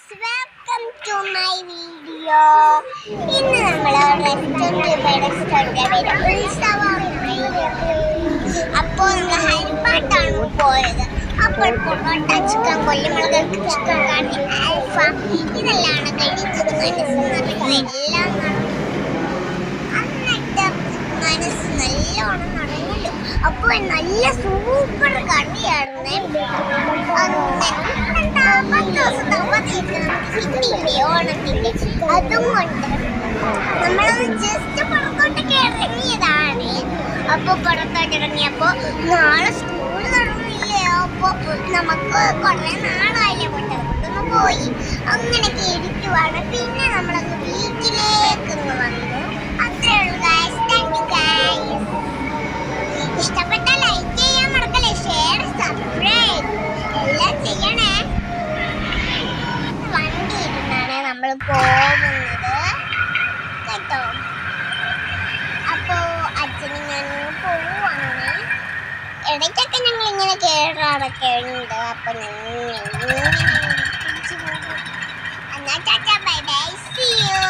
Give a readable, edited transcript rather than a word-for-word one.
Welcome to my video. ഇന്ന് നമ്മൾ restaurant ഉത്സവമായിരുന്നു. അപ്പോൾ നമ്മൾ ഹരിപ്പാട്ടാണ് പോയത്. അപ്പോൾ പൊറോട്ട, ചിക്കൻ, കൊല്ലിമുളക്, ചിക്കൻ കറി, അൽഫാം ഇതെല്ലാം കഴിച്ചത് മനസ്സ് നിറഞ്ഞു. എല്ലാം എന്നിട്ട് മനസ്സ് നല്ലോണം നിറഞ്ഞു. അപ്പോൾ നല്ല സൂപ്പർ കറിയായിരുന്നേ. ഓണത്തിന്റെ അതും കൊണ്ട് നമ്മളൊന്ന് ജസ്റ്റ് പുറത്തോട്ടൊക്കെ ഇറങ്ങിയതാണ്. അപ്പൊ പുറത്തോട്ട് ഇറങ്ങിയപ്പോ നാളെ സ്കൂൾ തുറന്നില്ലേ, അപ്പൊ നമുക്ക് കുറെ നാളായില്ലേ കൊണ്ടൊന്ന് പോയി അങ്ങനെയൊക്കെ ഇരിക്കുവാണ്. പിന്നെ നമ്മളൊന്ന് വീട്ടിലേക്ക് വന്നു. അത്രേ ഉള്ളൂ ഗൈസ്. Thank you guys. ഇഷ്ടപ്പെട്ടാൽ ലൈക്ക് ചെയ്യാൻ മറക്കല്ലേ, ഷെയർ, സബ്സ്ക്രൈബ് എല്ലാം ചെയ്യണേ. വണ്ടി ഇരുന്നാണ് നമ്മൾ പോകുന്നത് കേട്ടോ. അപ്പോ അച്ഛനും ഞാനും പോവാണ്. ഇടയ്ക്കൊക്കെ ഞങ്ങൾ ഇങ്ങനെ കേറാറൊക്കെ ഉണ്ട്. അപ്പൊ ഞങ്ങൾ എന്നാ tata bye bye, see U.